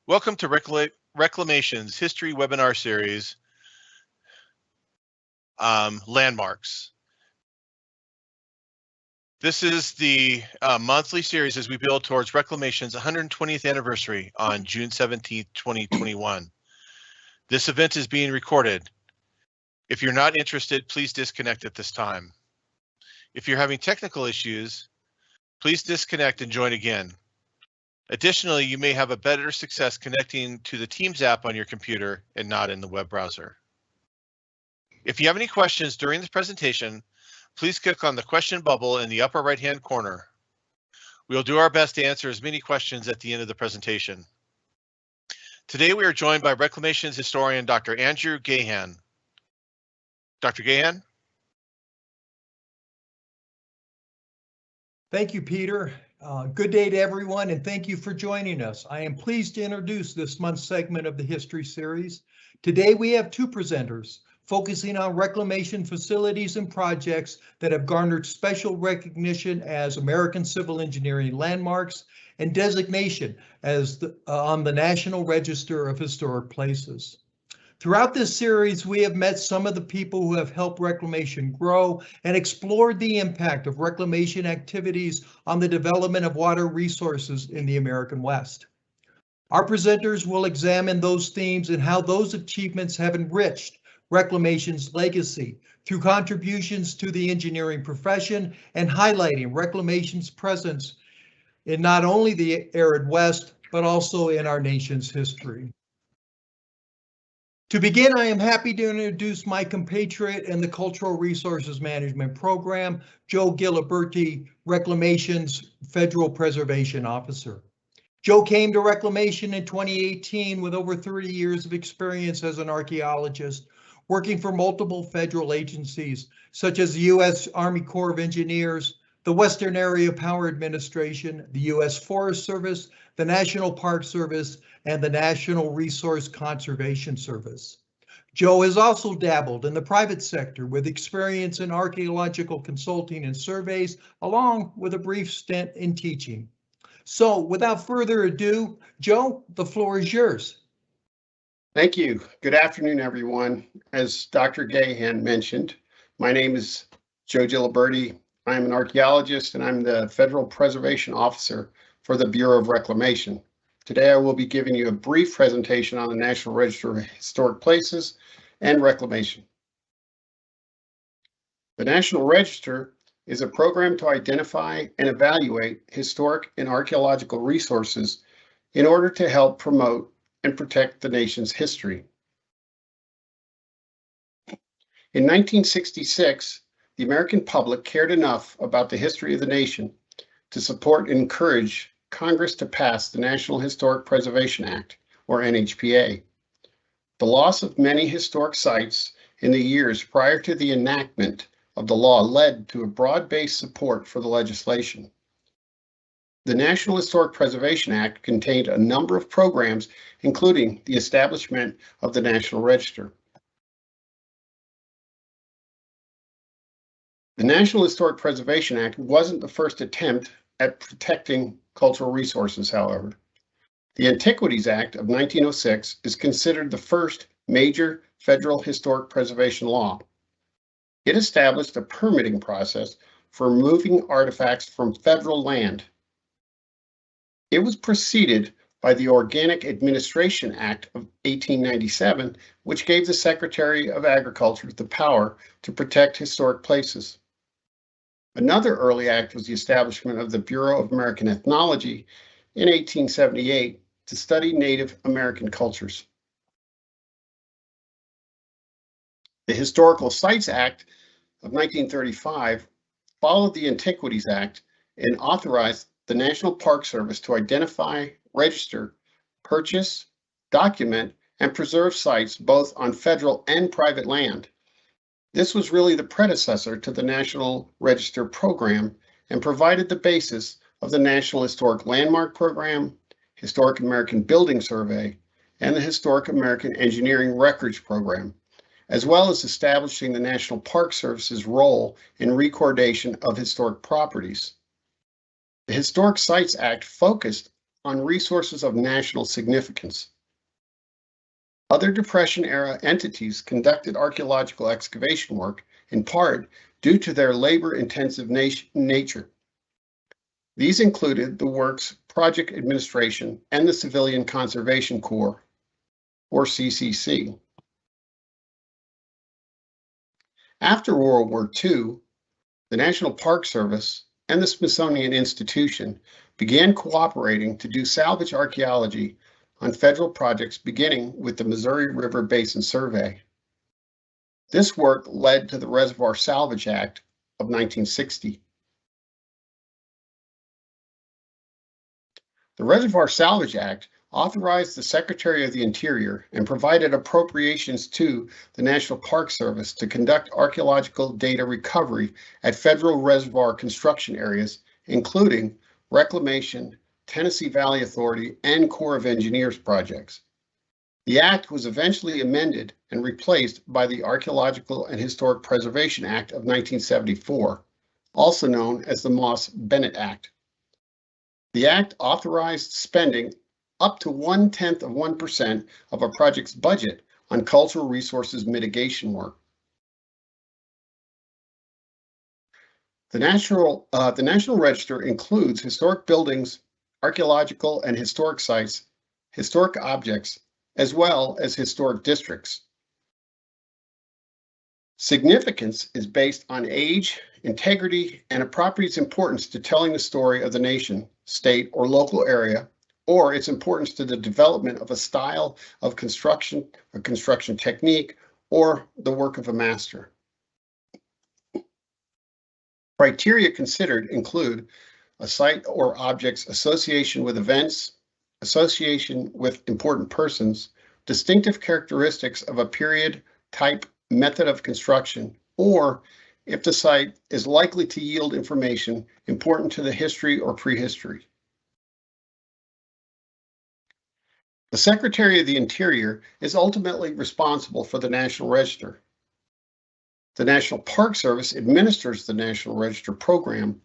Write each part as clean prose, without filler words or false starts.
Welcome to Reclamation's History Webinar Series, Landmarks. This is the monthly series as we build towards Reclamation's 120th anniversary on June 17th, 2021. This event is being recorded. If you're not interested, please disconnect at this time. If you're having technical issues, please disconnect and join again. Additionally, you may have a better success connecting to the Teams app on your computer and not in the web browser. If you have any questions during this presentation, please click on the question bubble in the upper right-hand corner. We'll do our best to answer as many questions at the end of the presentation. Today, we are joined by Reclamation's historian, Dr. Andrew Gahan. Dr. Gahan? Thank you, Peter. Good day to everyone, and thank you for joining us. I am pleased to introduce this month's segment of the History Series. Today, we have two presenters focusing on reclamation facilities and projects that have garnered special recognition as American Civil Engineering landmarks and designation as on the National Register of Historic Places. Throughout this series, we have met some of the people who have helped reclamation grow and explored the impact of reclamation activities on the development of water resources in the American West. Our presenters will examine those themes and how those achievements have enriched reclamation's legacy through contributions to the engineering profession and highlighting reclamation's presence in not only the arid West, but also in our nation's history. To begin, I am happy to introduce my compatriot in the Cultural Resources Management Program, Joe Giliberti, Reclamation's Federal Preservation Officer. Joe came to Reclamation in 2018 with over 30 years of experience as an archaeologist, working for multiple federal agencies, such as the U.S. Army Corps of Engineers, the Western Area Power Administration, the U.S. Forest Service, the National Park Service, and the National Resource Conservation Service. Joe has also dabbled in the private sector with experience in archaeological consulting and surveys, along with a brief stint in teaching. So without further ado, Joe, the floor is yours. Thank you. Good afternoon, everyone. As Dr. Gahan mentioned, my name is Joe Giliberti. I'm an archaeologist and I'm the Federal Preservation Officer for the Bureau of Reclamation. Today, I will be giving you a brief presentation on the National Register of Historic Places and reclamation. The National Register is a program to identify and evaluate historic and archaeological resources in order to help promote and protect the nation's history. In 1966, the American public cared enough about the history of the nation to support and encourage Congress to pass the National Historic Preservation Act, or NHPA. The loss of many historic sites in the years prior to the enactment of the law led to a broad-based support for the legislation. The National Historic Preservation Act contained a number of programs, including the establishment of the National Register. The National Historic Preservation Act wasn't the first attempt at protecting cultural resources, however. The Antiquities Act of 1906 is considered the first major federal historic preservation law. It established a permitting process for removing artifacts from federal land. It was preceded by the Organic Administration Act of 1897, which gave the Secretary of Agriculture the power to protect historic places. Another early act was the establishment of the Bureau of American Ethnology in 1878 to study Native American cultures. The Historical Sites Act of 1935 followed the Antiquities Act and authorized the National Park Service to identify, register, purchase, document, and preserve sites both on federal and private land. This was really the predecessor to the National Register program and provided the basis of the National Historic Landmark Program, Historic American Building Survey, and the Historic American Engineering Records Program, as well as establishing the National Park Service's role in recordation of historic properties. The Historic Sites Act focused on resources of national significance. Other Depression-era entities conducted archaeological excavation work, in part due to their labor-intensive nature. These included the Works Project Administration and the Civilian Conservation Corps, or CCC. After World War II, the National Park Service and the Smithsonian Institution began cooperating to do salvage archaeology on federal projects, beginning with the Missouri River Basin Survey. This work led to the Reservoir Salvage Act of 1960. The Reservoir Salvage Act authorized the Secretary of the Interior and provided appropriations to the National Park Service to conduct archaeological data recovery at federal reservoir construction areas, including Reclamation, Tennessee Valley Authority, and Corps of Engineers projects. The act was eventually amended and replaced by the Archaeological and Historic Preservation Act of 1974, also known as the Moss-Bennett Act. The act authorized spending up to 0.1% of a project's budget on cultural resources mitigation work. The National Register includes historic buildings, archaeological and historic sites, historic objects, as well as historic districts. Significance is based on age, integrity, and a property's importance to telling the story of the nation, state, or local area, or its importance to the development of a style of construction, a construction technique, or the work of a master. Criteria considered include a site or object's association with events, association with important persons, distinctive characteristics of a period, type, method of construction, or if the site is likely to yield information important to the history or prehistory. The Secretary of the Interior is ultimately responsible for the National Register. The National Park Service administers the National Register program.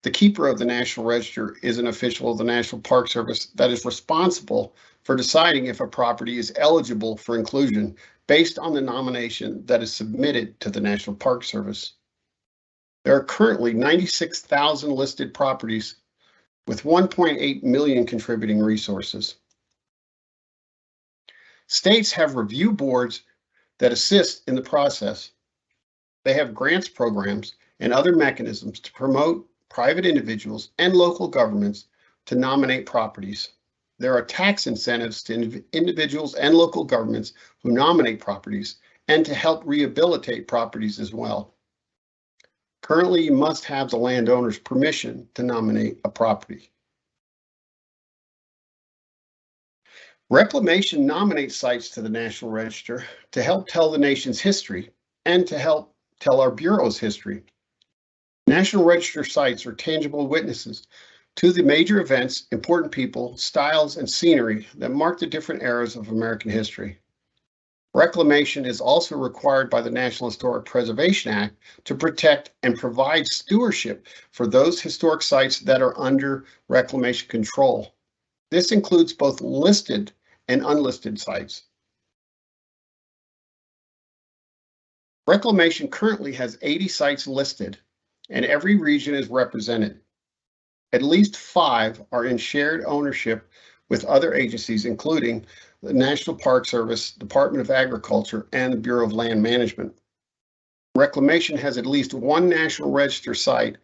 The keeper of the National Register is an official of the National Park Service that is responsible for deciding if a property is eligible for inclusion based on the nomination that is submitted to the National Park Service. There are currently 96,000 listed properties with 1.8 million contributing resources. States have review boards that assist in the process. They have grants programs and other mechanisms to promote private individuals and local governments to nominate properties. There are tax incentives to individuals and local governments who nominate properties and to help rehabilitate properties as well. Currently, you must have the landowner's permission to nominate a property. Reclamation nominates sites to the National Register to help tell the nation's history and to help tell our Bureau's history. National Register sites are tangible witnesses to the major events, important people, styles, and scenery that mark the different eras of American history. Reclamation is also required by the National Historic Preservation Act to protect and provide stewardship for those historic sites that are under reclamation control. This includes both listed and unlisted sites. Reclamation currently has 80 sites listed, and every region is represented. At least 5 are in shared ownership with other agencies, including the National Park Service, Department of Agriculture, and the Bureau of Land Management. Reclamation has at least 1 National Register site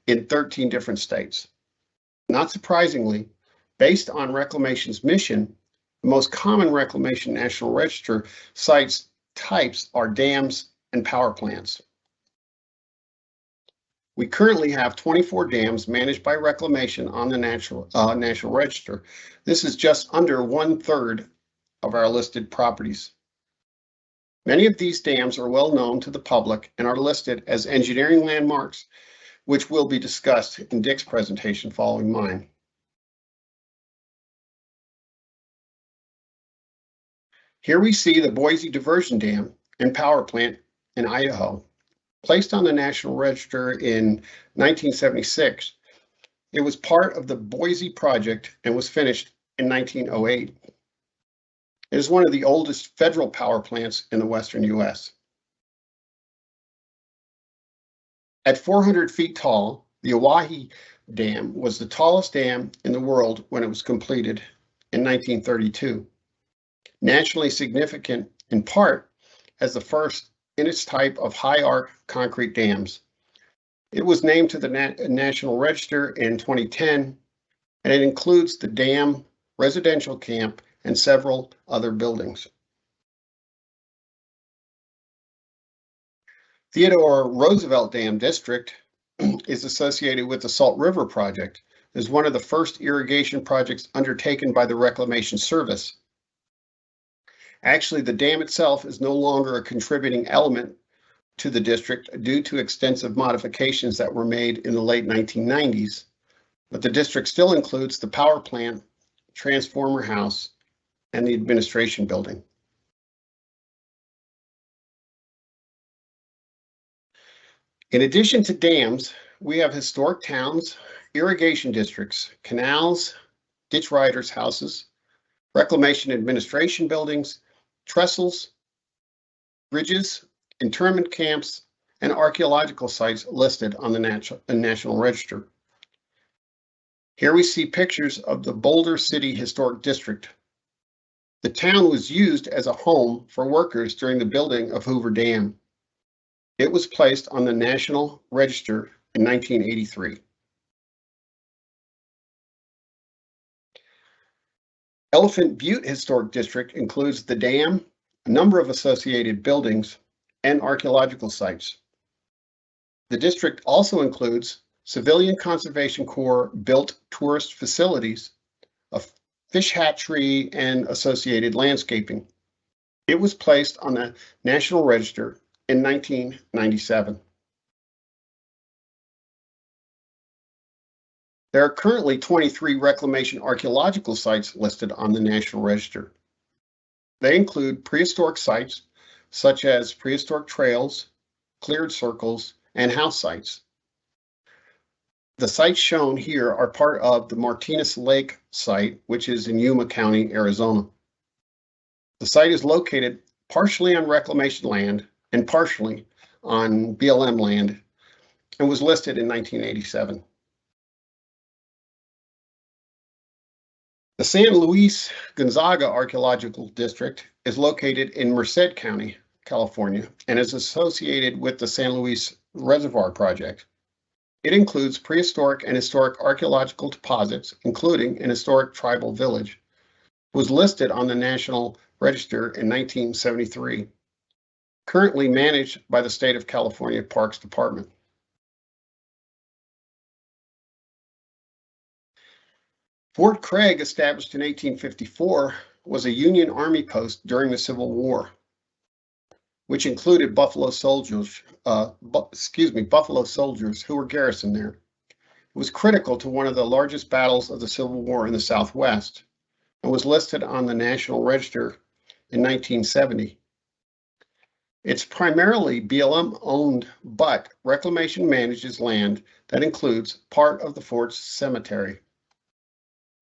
in 13 different states. Not surprisingly, based on Reclamation's mission, the most common Reclamation National Register sites types are dams and power plants. We currently have 24 dams managed by Reclamation on the National Register. This is just under 1/3 of our listed properties. Many of these dams are well known to the public and are listed as engineering landmarks, which will be discussed in Dick's presentation following mine. Here we see the Boise Diversion Dam and Power Plant in Idaho. Placed on the National Register in 1976, It was part of the Boise Project and was finished in 1908. It is one of the oldest federal power plants in the western U.S. At 400 feet tall, the Oahe Dam was the tallest dam in the world when it was completed in 1932. Nationally significant in part as the first in its type of high arc concrete dams. It was named to the National Register in 2010, and it includes the dam, residential camp, and several other buildings. Theodore Roosevelt Dam District is associated with the Salt River Project. It is one of the first irrigation projects undertaken by the Reclamation Service. Actually, the dam itself is no longer a contributing element to the district due to extensive modifications that were made in the late 1990s, but the district still includes the power plant, transformer house, and the administration building. In addition to dams, we have historic towns, irrigation districts, canals, ditch riders' houses, reclamation administration buildings, trestles, bridges, internment camps, and archaeological sites listed on the National Register. Here we see pictures of the Boulder City Historic District. The town was used as a home for workers during the building of Hoover Dam. It was placed on the National Register in 1983. Elephant Butte Historic District includes the dam, a number of associated buildings, and archaeological sites. The district also includes Civilian Conservation Corps built tourist facilities, a fish hatchery, and associated landscaping. It was placed on the National Register in 1997. There are currently 23 reclamation archaeological sites listed on the National Register. They include prehistoric sites such as prehistoric trails, cleared circles, and house sites. The sites shown here are part of the Martinez Lake site, which is in Yuma County, Arizona. The site is located partially on reclamation land and partially on BLM land and was listed in 1987. The San Luis Gonzaga Archaeological District is located in Merced County, California, and is associated with the San Luis Reservoir Project. It includes prehistoric and historic archaeological deposits, including an historic tribal village. It was listed on the National Register in 1973, currently managed by the State of California Parks Department. Fort Craig, established in 1854, was a Union Army post during the Civil War, which included Buffalo soldiers who were garrisoned there. It was critical to one of the largest battles of the Civil War in the Southwest and was listed on the National Register in 1970. It's primarily BLM owned, but Reclamation manages land that includes part of the fort's cemetery.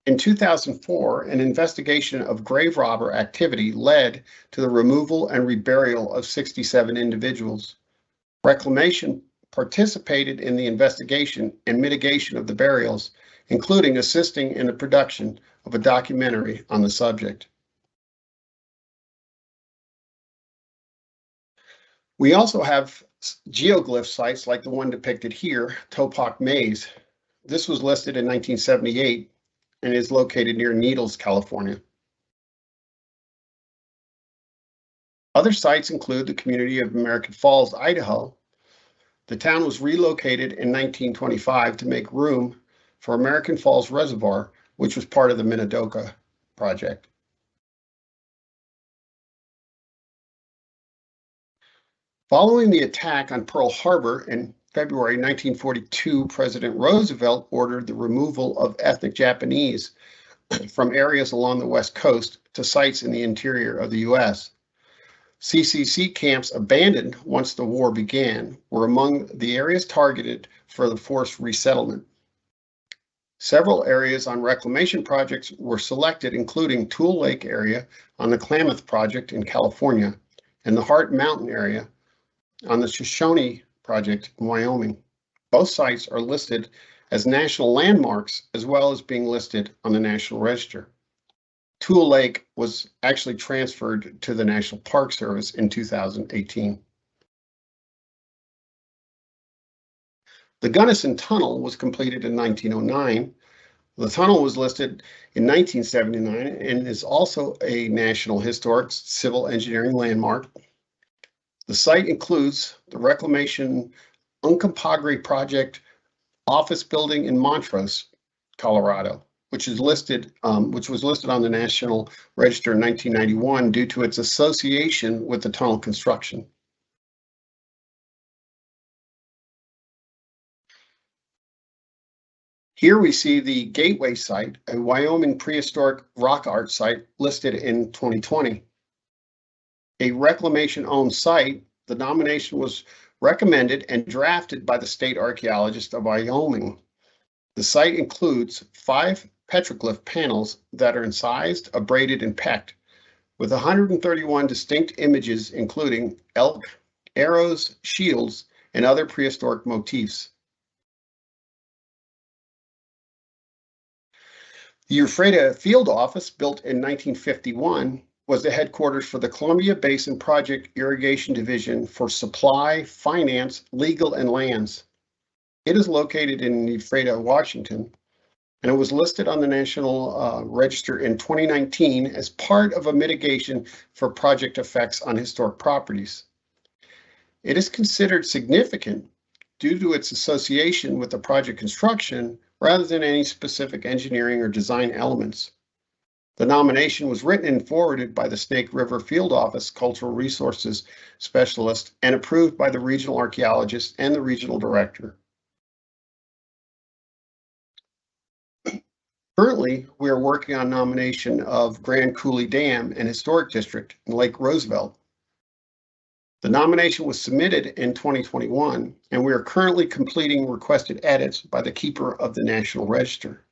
In 2004, an investigation of grave robber activity led to the removal and reburial of 67 individuals. Reclamation participated in the investigation and mitigation of the burials, including assisting in the production of a documentary on the subject. We also have geoglyph sites like the one depicted here, Topak Maze. This was listed in 1978 and is located near Needles, California. Other sites include the community of American Falls, Idaho. The town was relocated in 1925 to make room for American Falls Reservoir, which was part of the Minidoka project. Following the attack on Pearl Harbor in February 1942, President Roosevelt ordered the removal of ethnic Japanese from areas along the West Coast to sites in the interior of the U.S. CCC camps abandoned once the war began were among the areas targeted for the forced resettlement. Several areas on reclamation projects were selected, including Tool Lake area on the Klamath project in California and the Hart Mountain area on the Shoshone project in Wyoming. Both sites are listed as national landmarks as well as being listed on the National Register. Tool Lake was actually transferred to the National Park Service in 2018. The Gunnison Tunnel was completed in 1909. The tunnel was listed in 1979 and is also a National Historic Civil Engineering Landmark. The site includes the Reclamation Uncompahgre Project office building in Montrose, Colorado, which was listed on the National Register in 1991 due to its association with the tunnel construction. Here we see the Gateway site, a Wyoming prehistoric rock art site listed in 2020. A reclamation-owned site, the nomination was recommended and drafted by the state archaeologist of Wyoming. The site includes 5 petroglyph panels that are incised, abraded, and pecked, with 131 distinct images including elk, arrows, shields, and other prehistoric motifs. The Ephrata Field Office, built in 1951, was the headquarters for the Columbia Basin Project Irrigation Division for supply, finance, legal, and lands. It is located in Ephrata, Washington, and it was listed on the National Register in 2019 as part of a mitigation for project effects on historic properties. It is considered significant due to its association with the project construction rather than any specific engineering or design elements. The nomination was written and forwarded by the Snake River Field Office Cultural Resources Specialist and approved by the regional archaeologist and the regional director. Currently, we are working on nomination of Grand Coulee Dam and Historic District in Lake Roosevelt. The nomination was submitted in 2021, and we are currently completing requested edits by the keeper of the National Register.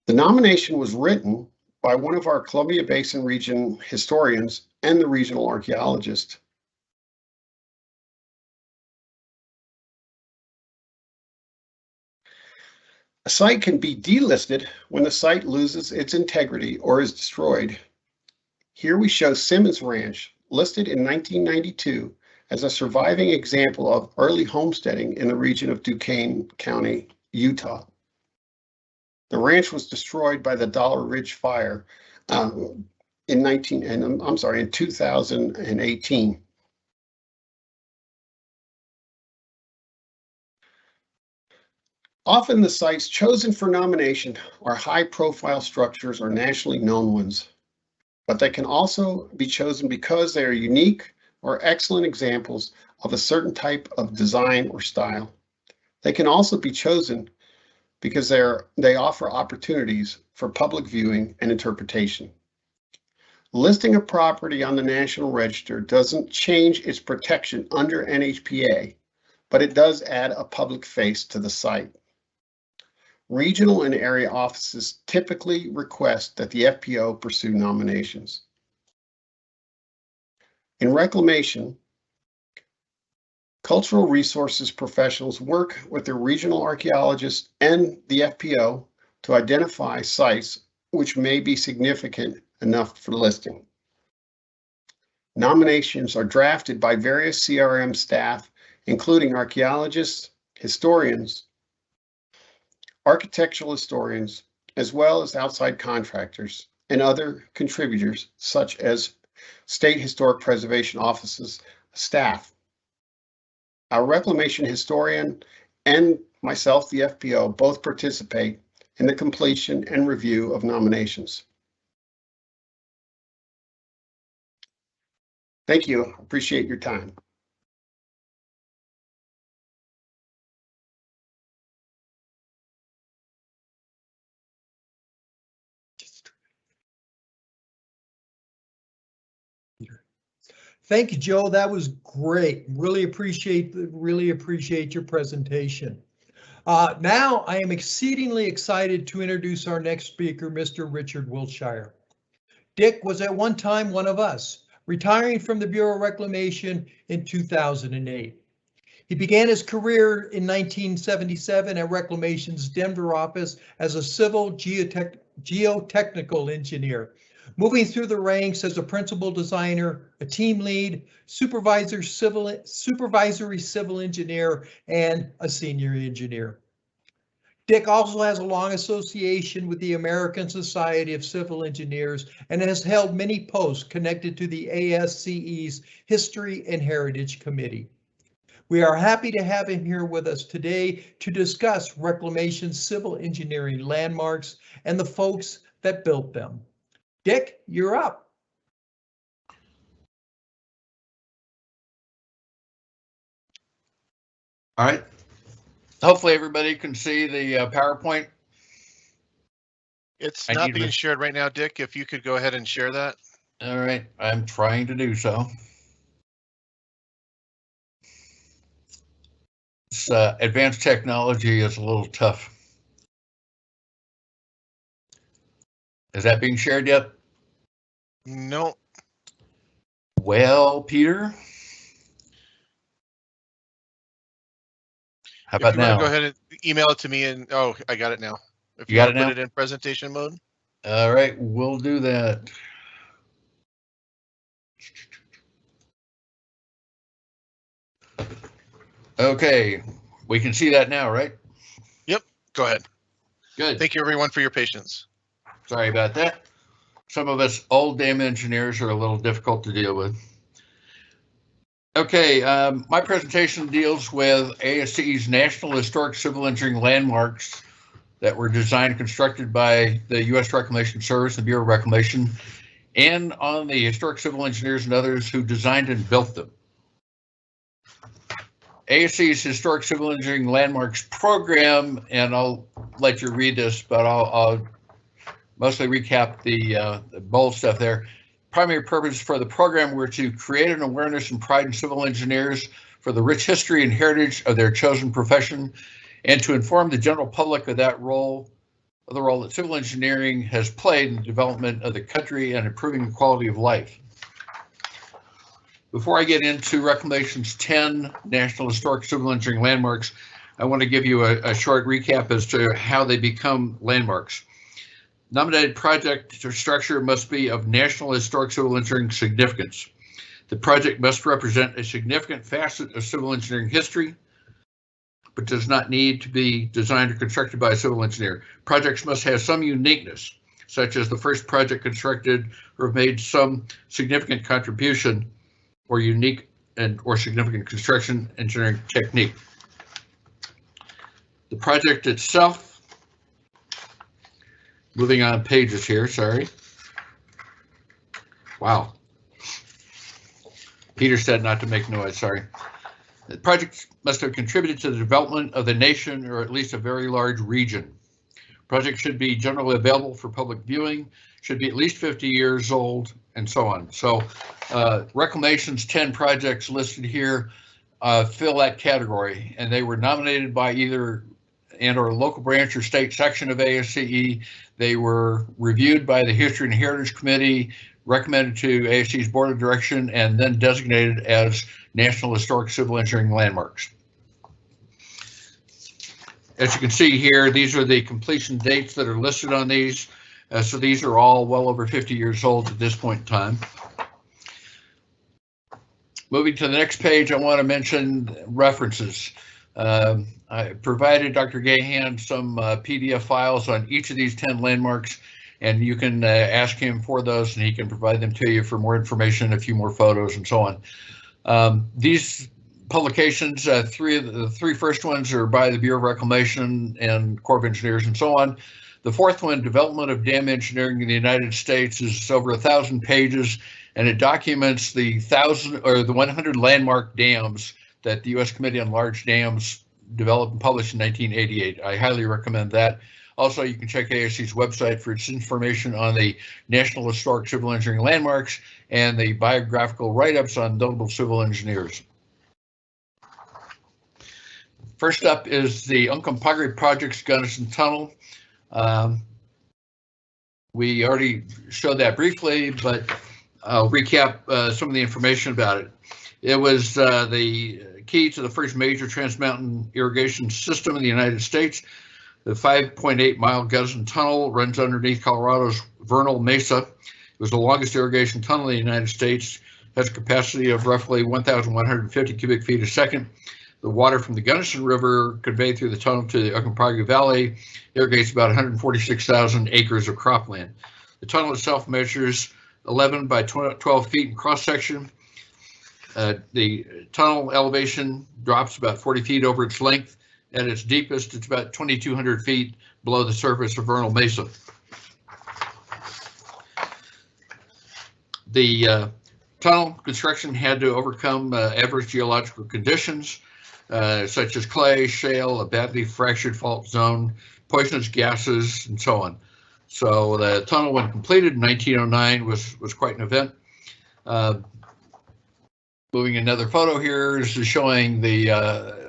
The nomination was written by one of our Columbia Basin region historians and the regional archaeologist. A site can be delisted when the site loses its integrity or is destroyed. Here we show Simmons Ranch, listed in 1992 as a surviving example of early homesteading in the region of Duquesne County, Utah. The ranch was destroyed by the Dollar Ridge Fire in 2018. Often the sites chosen for nomination are high-profile structures or nationally known ones, but they can also be chosen because they are unique or excellent examples of a certain type of design or style. They can also be chosen because they offer opportunities for public viewing and interpretation. Listing a property on the National Register doesn't change its protection under NHPA, but it does add a public face to the site. Regional and area offices typically request that the FPO pursue nominations. In reclamation, cultural resources professionals work with their regional archaeologists and the FPO to identify sites which may be significant enough for listing. Nominations are drafted by various CRM staff, including archaeologists, historians, architectural historians, as well as outside contractors and other contributors, such as state historic preservation offices staff. Our reclamation historian and myself, the FPO, both participate in the completion and review of nominations. Thank you. Appreciate your time. Thank you, Joe. That was great. Really appreciate your presentation. Now I am exceedingly excited to introduce our next speaker, Mr. Richard Wiltshire. Dick was at one time one of us, retiring from the Bureau of Reclamation in 2008. He began his career in 1977 at Reclamation's Denver office as a civil geotechnical engineer, moving through the ranks as a principal designer, a team lead, supervisory civil engineer, and a senior engineer. Dick also has a long association with the American Society of Civil Engineers and has held many posts connected to the ASCE's History and Heritage Committee. We are happy to have him here with us today to discuss Reclamation's civil engineering landmarks and the folks that built them. Dick, you're up. All right. Hopefully everybody can see the PowerPoint. It's not being shared right now, Dick. If you could go ahead and share that. All right, I'm trying to do so. This advanced technology is a little tough. Is that being shared yet? No. Well, Peter. How about now? Go ahead and email it to me and I got it now. If you got it now? Put it in presentation mode. All right, we'll do that. Okay, we can see that now, right? Yep, go ahead. Good. Thank you everyone for your patience. Sorry about that. Some of us old dam engineers are a little difficult to deal with. Okay, my presentation deals with ASCE's National Historic Civil Engineering Landmarks that were designed and constructed by the U.S. Reclamation Service, the Bureau of Reclamation, and on the historic civil engineers and others who designed and built them. ASCE's Historic Civil Engineering Landmarks program, and I'll let you read this, but I'll mostly recap the bold stuff there. Primary purpose for the program were to create an awareness and pride in civil engineers for the rich history and heritage of their chosen profession, and to inform the general public of the role that civil engineering has played in the development of the country and improving the quality of life. Before I get into Reclamation's 10 National Historic Civil Engineering Landmarks, I want to give you a short recap as to how they become landmarks. Nominated project or structure must be of national historic civil engineering significance. The project must represent a significant facet of civil engineering history, but does not need to be designed or constructed by a civil engineer. Projects must have some uniqueness, such as the first project constructed or made some significant contribution or unique or significant construction engineering technique. The project itself, moving on pages here, sorry. Wow. Peter said not to make noise, sorry. The project must have contributed to the development of the nation or at least a very large region. Project should be generally available for public viewing, should be at least 50 years old, and so on. So Reclamation's 10 projects listed here fill that category, and they were nominated by either and/or local branch or state section of ASCE. They were reviewed by the History and Heritage Committee, recommended to ASCE's Board of Direction, and then designated as National Historic Civil Engineering Landmarks. As you can see here, these are the completion dates that are listed on these. So these are all well over 50 years old at this point in time. Moving to the next page, I want to mention references. I provided Dr. Gahan some PDF files on each of these 10 landmarks, and you can ask him for those and he can provide them to you for more information, a few more photos and so on. These publications, the three first ones are by the Bureau of Reclamation and Corps of Engineers and so on. The fourth one, Development of Dam Engineering in the United States, is over 1,000 pages, and it documents the 100 landmark dams that the U.S. Committee on Large Dams developed and published in 1988. I highly recommend that. Also, you can check ASCE's website for its information on the National Historic Civil Engineering Landmarks and the biographical write-ups on notable civil engineers. First up is the Uncompahgre Project's Gunnison Tunnel. We already showed that briefly, but I'll recap some of the information about it. It was the key to the first major trans-mountain irrigation system in the United States. The 5.8-mile Gunnison Tunnel runs underneath Colorado's vernal mesa. It was the longest irrigation tunnel in the United States, has a capacity of roughly 1,150 cubic feet a second. The water from the Gunnison River conveyed through the tunnel to the Uncompahgre Valley irrigates about 146,000 acres of cropland. The tunnel itself measures 11 by 12 feet in cross-section. The tunnel elevation drops about 40 feet over its length. At its deepest, it's about 2,200 feet below the surface of vernal mesa. The tunnel construction had to overcome adverse geological conditions, such as clay, shale, a badly fractured fault zone, poisonous gases, and so on. So the tunnel, when completed in 1909, was quite an event. Moving another photo here is showing the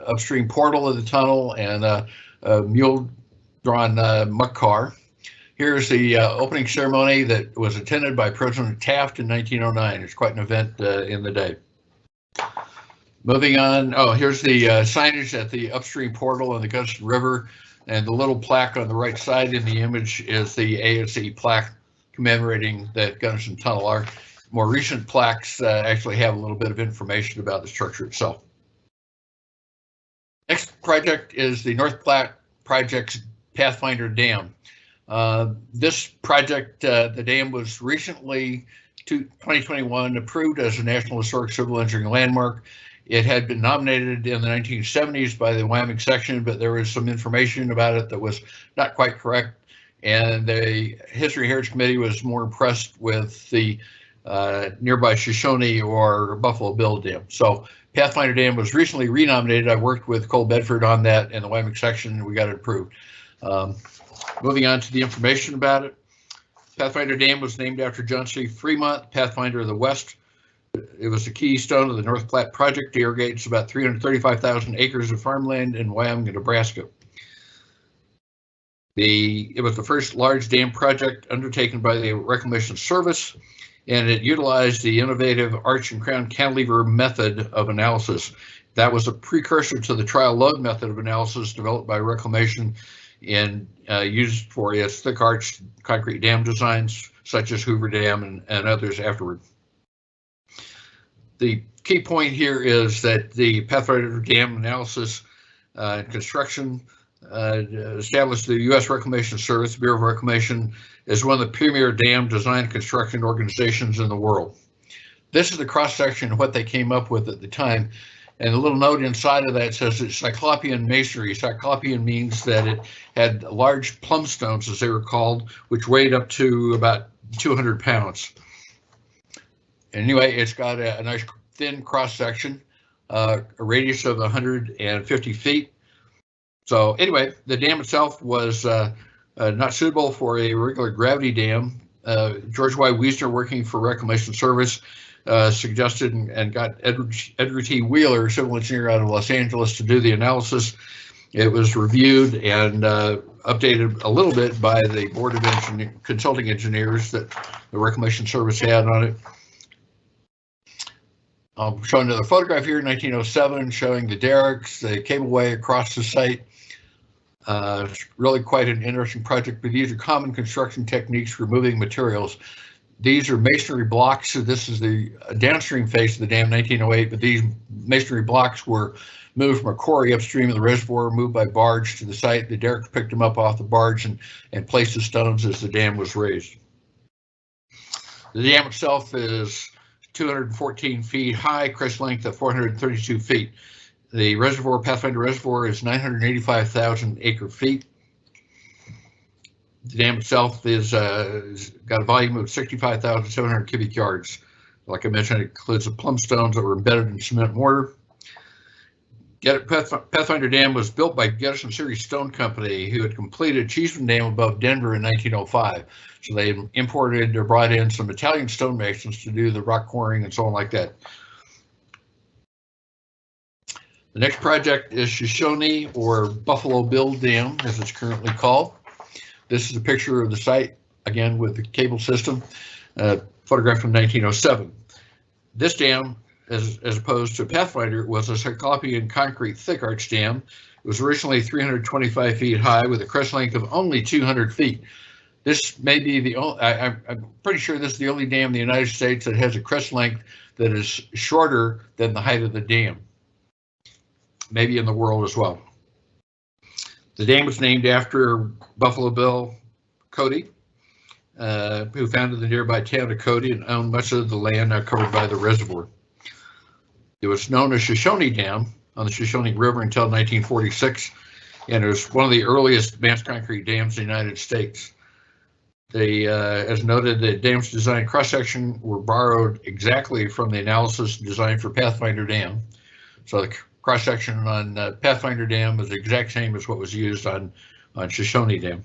upstream portal of the tunnel and a mule-drawn muck car. Here's the opening ceremony that was attended by President Taft in 1909. It's quite an event in the day. Moving on, here's the signage at the upstream portal on the Gunnison River, and the little plaque on the right side in the image is the ASCE plaque commemorating the Gunnison Tunnel. Our more recent plaques actually have a little bit of information about the structure itself. Next project is the North Platte Project's Pathfinder Dam. This project, the dam was recently, 2021, approved as a National Historic Civil Engineering Landmark. It had been nominated in the 1970s by the Wyoming section, but there was some information about it that was not quite correct. And the History Heritage Committee was more impressed with the nearby Shoshone or Buffalo Bill Dam. So Pathfinder Dam was recently renominated. I worked with Cole Bedford on that in the Wyoming section, and we got it approved. Moving on to the information about it. Pathfinder Dam was named after John C. Fremont, Pathfinder of the West. It was the keystone of the North Platte Project to irrigate about 335,000 acres of farmland in Wyoming and Nebraska. It was the first large dam project undertaken by the Reclamation Service, and it utilized the innovative arch and crown cantilever method of analysis. That was a precursor to the trial load method of analysis developed by Reclamation and used for its thick arch concrete dam designs, such as Hoover Dam and others afterward. The key point here is that the Pathfinder Dam analysis and construction established the U.S. Reclamation Service, Bureau of Reclamation, as one of the premier dam design and construction organizations in the world. This is the cross-section of what they came up with at the time. And a little note inside of that says it's Cyclopean masonry. Cyclopean means that it had large plumb stones, as they were called, which weighed up to about 200 pounds. Anyway, it's got a nice thin cross-section, a radius of 150 feet. So anyway, the dam itself was not suitable for a regular gravity dam. George Y. Wiesner, working for Reclamation Service, suggested and got Edgar T. Wheeler, civil engineer out of Los Angeles, to do the analysis. It was reviewed and updated a little bit by the Board of Consulting Engineers that the Reclamation Service had on it. I'll show another photograph here, 1907, showing the derricks, the cableway across the site. It's really quite an interesting project, but these are common construction techniques for moving materials. These are masonry blocks. So this is the downstream face of the dam, 1908, but these masonry blocks were moved from a quarry upstream of the reservoir, moved by barge to the site. The derricks picked them up off the barge and placed the stones as the dam was raised. The dam itself is 214 feet high, crest length of 432 feet. The reservoir, Pathfinder Reservoir, is 985,000 acre feet. The dam itself is got a volume of 65,700 cubic yards. Like I mentioned, it includes the plumb stones that were embedded in cement mortar. Pathfinder Dam was built by Gettison Series Stone Company, who had completed Cheeseman Dam above Denver in 1905. So they imported or brought in some Italian stonemasons to do the rock quarrying and so on like that. The next project is Shoshone, or Buffalo Bill Dam, as it's currently called. This is a picture of the site, again with the cable system, photographed from 1907. This dam, as opposed to Pathfinder, was a Cyclopean concrete thick arch dam. It was originally 325 feet high with a crest length of only 200 feet. This may be the only, I'm pretty sure this is the only dam in the United States that has a crest length that is shorter than the height of the dam. Maybe in the world as well. The dam was named after Buffalo Bill Cody, who founded the nearby town of Cody and owned much of the land now covered by the reservoir. It was known as Shoshone Dam on the Shoshone River until 1946, and it was one of the earliest mass concrete dams in the United States. They, as noted, the dam's design cross-section were borrowed exactly from the analysis designed for Pathfinder Dam. So the cross-section on Pathfinder Dam was the exact same as what was used on Shoshone Dam.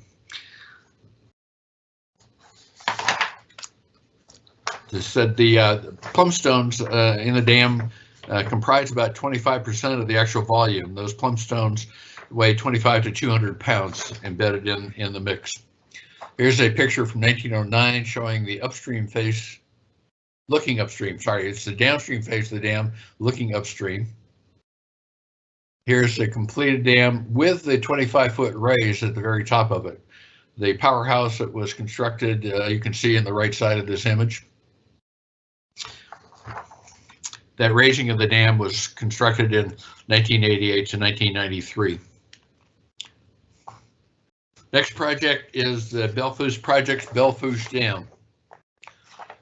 They said the plum stones in the dam comprise about 25% of the actual volume. Those plum stones weigh 25 to 200 pounds embedded in the mix. Here's a picture from 1909 showing the upstream face, looking upstream, sorry, it's the downstream face of the dam looking upstream. Here's a completed dam with the 25-foot raise at the very top of it. The powerhouse that was constructed, you can see in the right side of this image. That raising of the dam was constructed in 1988 to 1993. Next project is the Belfouche Project's Belfouche Dam.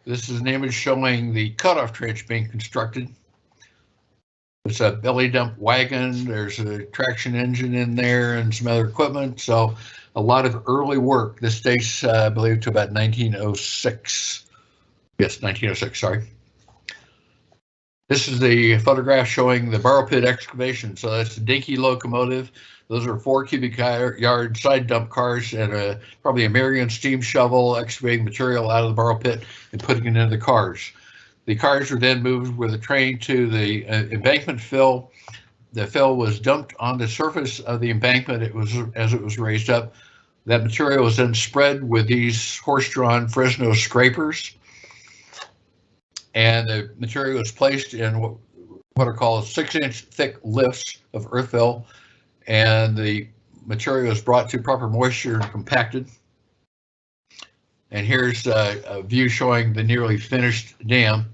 This is an image showing the cutoff trench being constructed. It's a belly dump wagon. There's a traction engine in there and some other equipment. So a lot of early work. This dates, I believe, to about 1906. Yes, 1906, sorry. This is the photograph showing the borrow pit excavation. So that's the dinky locomotive. Those are 4 cubic yard side dump cars and probably a Marion steam shovel excavating material out of the borrow pit and putting it into the cars. The cars were then moved with a train to the embankment fill. The fill was dumped on the surface of the embankment. As it was raised up. That material was then spread with these horse-drawn Fresno scrapers. And the material was placed in what are called 6-inch thick lifts of earth fill. And the material is brought to proper moisture and compacted. And here's a view showing the nearly finished dam.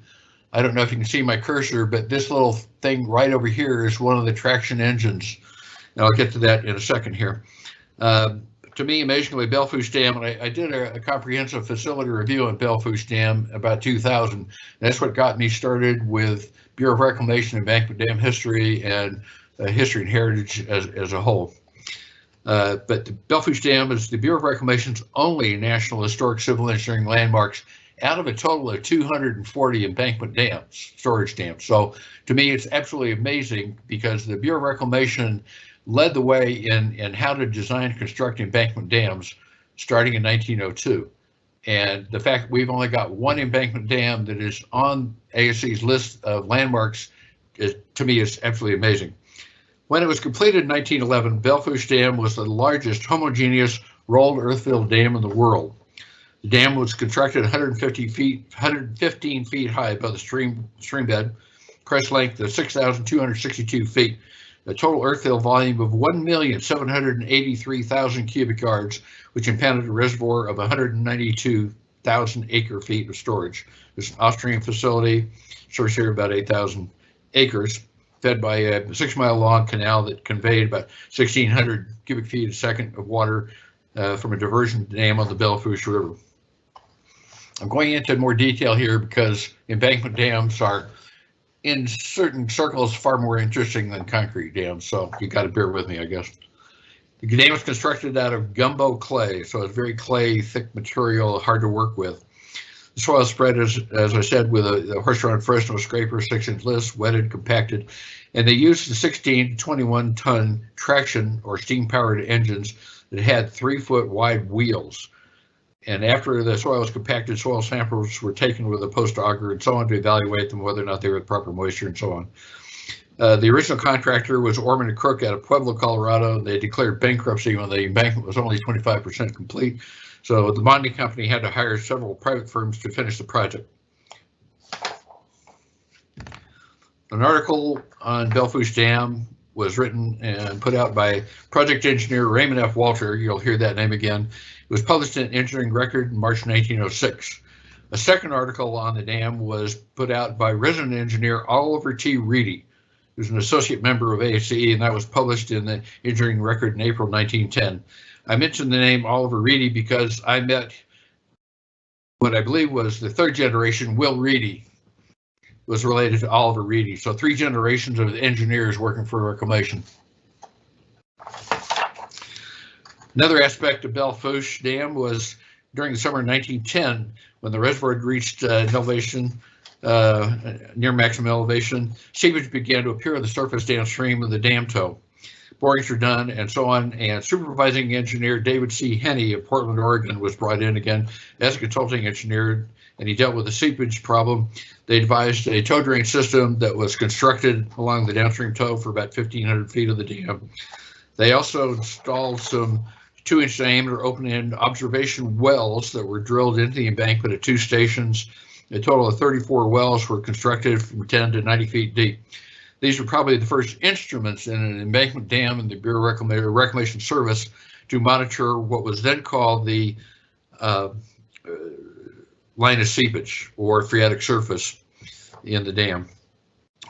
I don't know if you can see my cursor, but this little thing right over here is one of the traction engines. And I'll get to that in a second here. To me, amazingly, Belfouche Dam, and I did a comprehensive facility review on Belfouche Dam about 2000. That's what got me started with Bureau of Reclamation and Embankment Dam history and history and heritage as a whole. But the Belfouche Dam is the Bureau of Reclamation's only National Historic Civil Engineering landmarks out of a total of 240 embankment dams, storage dams. So to me, it's absolutely amazing because the Bureau of Reclamation led the way in how to design and construct embankment dams starting in 1902. And the fact that we've only got one embankment dam that is on ASCE's list of landmarks, to me, is absolutely amazing. When it was completed in 1911, Belfouche Dam was the largest homogeneous rolled earth-filled dam in the world. The dam was constructed 115 feet high above the stream bed, crest length of 6,262 feet, a total earth-fill volume of 1,783,000 cubic yards, which impounded a reservoir of 192,000 acre-feet of storage. It's an off-stream facility, stores here about 8,000 acres, fed by a 6-mile-long canal that conveyed about 1,600 cubic feet a second of water from a diversion dam on the Belfouche River. I'm going into more detail here because embankment dams are, in certain circles, far more interesting than concrete dams, so you got to bear with me, I guess. The dam was constructed out of gumbo clay, so it's very clay, thick material, hard to work with. The soil spread, as I said, with a horse-drawn Fresno scraper, 6-inch lifts, wetted, compacted, and they used the 16 to 21-ton traction or steam-powered engines that had 3-foot wide wheels. And after the soil was compacted, soil samples were taken with a post auger and so on to evaluate them, whether or not they were with proper moisture and so on. The original contractor was Orman and Crook out of Pueblo, Colorado. They declared bankruptcy when the embankment was only 25% complete. So the bonding company had to hire several private firms to finish the project. An article on Belle Fourche Dam was written and put out by project engineer Raymond F. Walter. You'll hear that name again. It was published in Engineering Record in March 1906. A second article on the dam was put out by resident engineer Oliver T. Reedy, who's an associate member of ASCE, and that was published in the Engineering Record in April 1910. I mentioned the name Oliver Reedy because I met what I believe was the third generation, Will Reedy, was related to Oliver Reedy. So 3 generations of engineers working for Reclamation. Another aspect of Belle Fourche Dam was during the summer of 1910, when the reservoir had reached an elevation near maximum elevation, seepage began to appear on the surface downstream of the dam toe. Borings were done and so on, and supervising engineer David C. Henney of Portland, Oregon was brought in again as a consulting engineer, and he dealt with the seepage problem. They devised a toe drain system that was constructed along the downstream toe for about 1,500 feet of the dam. They also installed some 2-inch diameter open-end observation wells that were drilled into the embankment at 2 stations. A total of 34 wells were constructed from 10 to 90 feet deep. These were probably the first instruments in an embankment dam in the Bureau of Reclamation Service to monitor what was then called the line of seepage or phreatic surface in the dam.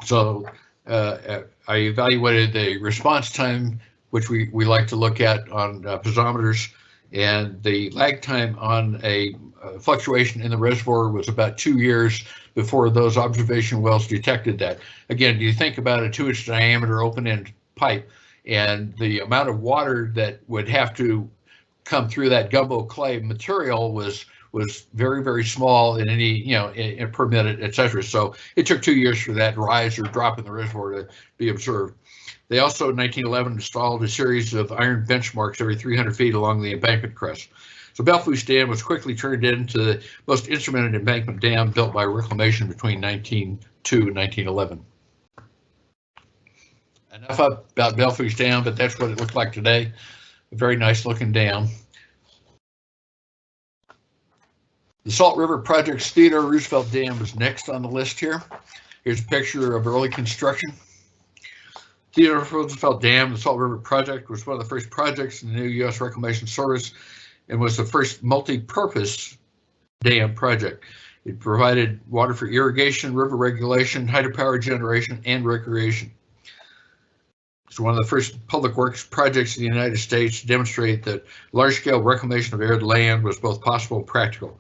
So I evaluated the response time, which we like to look at on piezometers, and the lag time on a fluctuation in the reservoir was about 2 years before those observation wells detected that. Again, you think about a 2-inch diameter open-end pipe, and the amount of water that would have to come through that gumbo clay material was very, very small in any, per minute, et cetera. So it took 2 years for that rise or drop in the reservoir to be observed. They also, in 1911, installed a series of iron benchmarks every 300 feet along the embankment crest. So Belle Fourche Dam was quickly turned into the most instrumented embankment dam built by Reclamation between 1902 and 1911. Enough about Belle Fourche Dam, but that's what it looked like today. A very nice looking dam. The Salt River Project's Theodore Roosevelt Dam is next on the list here. Here's a picture of early construction. Theodore Roosevelt Dam, the Salt River Project, was one of the first projects in the new U.S. Reclamation Service and was the first multi-purpose dam project. It provided water for irrigation, river regulation, hydropower generation, and recreation. It's one of the first public works projects in the United States to demonstrate that large-scale reclamation of arid land was both possible and practical.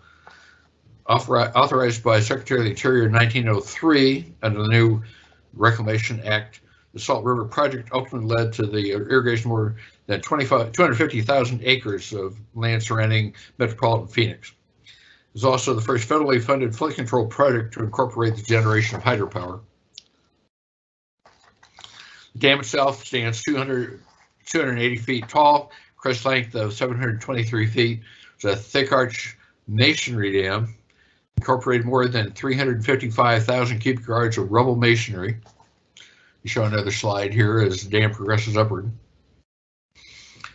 Authorized by Secretary of the Interior in 1903 under the new Reclamation Act, the Salt River Project ultimately led to the irrigation of more than 250,000 acres of land surrounding metropolitan Phoenix. It was also the first federally funded flood control project to incorporate the generation of hydropower. The dam itself stands 280 feet tall, crest length of 723 feet. It's a thick arch masonry dam, incorporated more than 355,000 cubic yards of rubble masonry. You show another slide here as the dam progresses upward.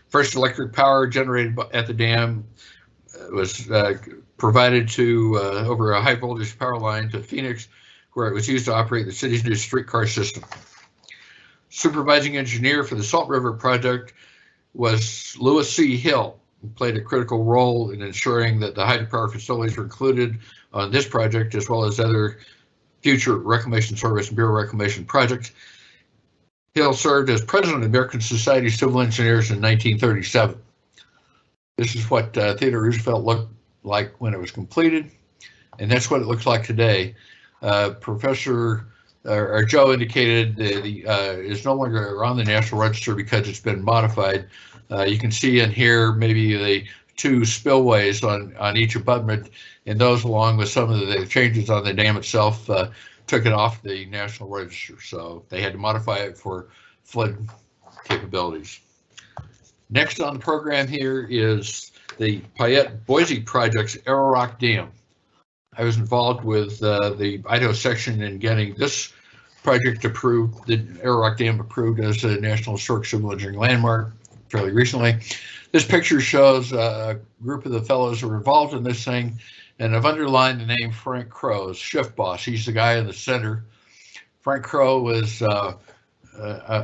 First electric power generated at the dam was provided to over a high voltage power line to Phoenix, where it was used to operate the city's new streetcar system. Supervising engineer for the Salt River Project was Lewis C. Hill, who played a critical role in ensuring that the hydropower facilities were included on this project, as well as other future Reclamation Service and Bureau of Reclamation projects. Hill served as president of the American Society of Civil Engineers in 1937. This is what Theodore Roosevelt looked like when it was completed, and that's what it looks like today. Professor Joe indicated that is no longer on the National Register because it's been modified. You can see in here maybe the 2 spillways on each abutment, and those, along with some of the changes on the dam itself, took it off the National Register. So they had to modify it for flood capabilities. Next on the program here is the Payette-Boise Project's Arrow Rock Dam. I was involved with the Idaho section in getting this project approved, the Ararock Dam approved as a National Historic Civil Engineering Landmark fairly recently. This picture shows a group of the fellows who are involved in this thing, and I've underlined the name Frank Crowe as shift boss. He's the guy in the center. Frank Crowe was a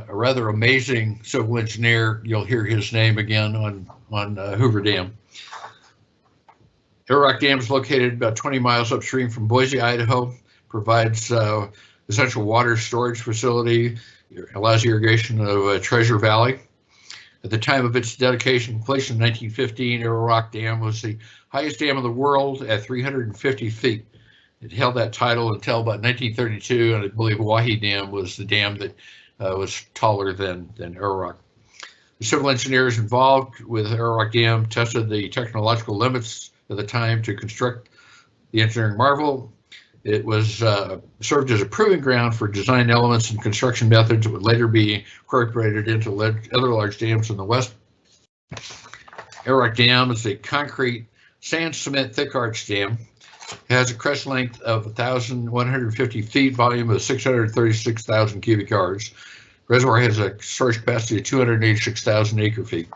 rather amazing civil engineer. You'll hear his name again on Hoover Dam. Ararock Dam is located about 20 miles upstream from Boise, Idaho. Provides essential water storage facility, allows irrigation of Treasure Valley. At the time of its dedication and completion in 1915, Ararock Dam was the highest dam in the world at 350 feet. It held that title until about 1932, and I believe Wahi Dam was the dam that was taller than Ararock. The civil engineers involved with Ararock Dam tested the technological limits of the time to construct the engineering marvel. It was served as a proving ground for design elements and construction methods that would later be incorporated into other large dams in the West. Ararock Dam is a concrete sand cement thick arch dam. It has a crest length of 1,150 feet, volume of 636,000 cubic yards. Reservoir has a storage capacity of 286,000 acre feet.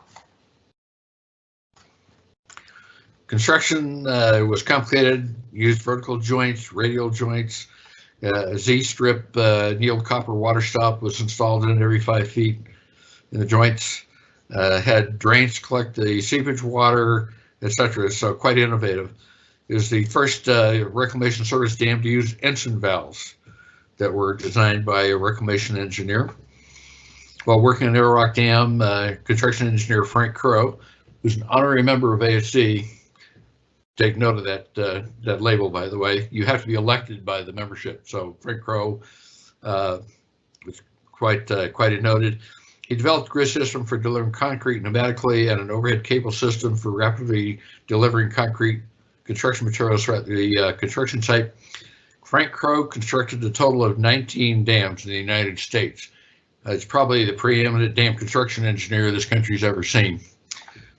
Construction was complicated, used vertical joints, radial joints, a Z-strip annealed copper water stop was installed in every 5 feet in the joints, had drains to collect the seepage water, etc. So quite innovative. It was the first reclamation service dam to use ensign valves that were designed by a reclamation engineer. While working on Ararock Dam, construction engineer Frank Crowe, who's an honorary member of ASCE, take note of that label, by the way. You have to be elected by the membership. So Frank Crowe was quite noted. He developed a grid system for delivering concrete pneumatically and an overhead cable system for rapidly delivering concrete construction materials throughout the construction site. Frank Crowe constructed a total of 19 dams in the United States. It's probably the preeminent dam construction engineer this country's ever seen.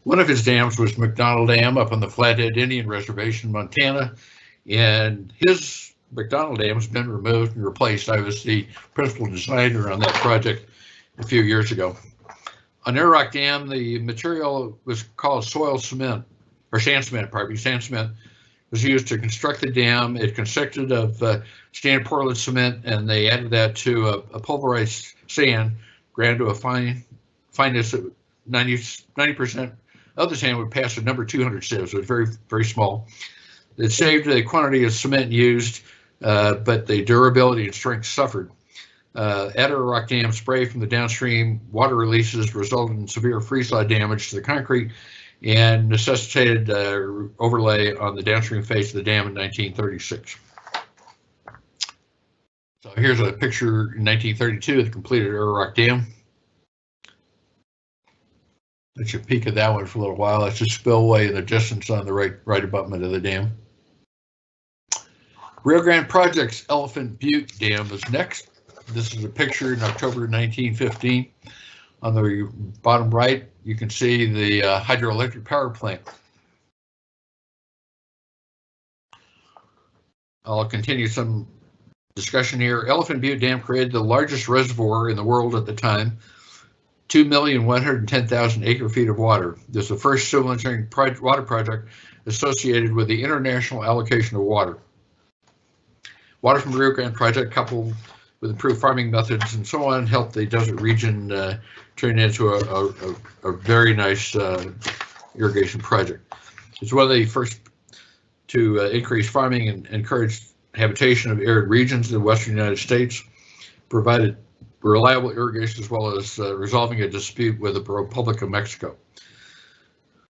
One of his dams was McDonald Dam up on the Flathead Indian Reservation, Montana, and his McDonald Dam has been removed and replaced. I was the principal designer on that project a few years ago. On Ararock Dam, the material was called soil cement, or sand cement, pardon me, sand cement was used to construct the dam. It consisted of standard Portland cement, and they added that to a pulverized sand, ground to a fineness of 90% of the sand would pass a number 200 sieve, so it's very, very small. It saved the quantity of cement used, but the durability and strength suffered. At Ararock Dam, spray from the downstream water releases resulted in severe freeze-thaw damage to the concrete and necessitated overlay on the downstream face of the dam in 1936. So here's a picture in 1932 of the completed Ararock Dam. Let you peek at that one for a little while. That's a spillway in the distance on the right abutment of the dam. Rio Grande Project's Elephant Butte Dam is next. This is a picture in October 1915. On the bottom right, you can see the hydroelectric power plant. I'll continue some discussion here. Elephant Butte Dam created the largest reservoir in the world at the time, 2,110,000 acre feet of water. This is the first civil engineering water project associated with the international allocation of water. Water from the Rio Grande Project, coupled with improved farming methods and so on, helped the desert region turn into a very nice irrigation project. It's one of the first to increase farming and encourage habitation of arid regions in the western United States, provided reliable irrigation as well as resolving a dispute with the Republic of Mexico.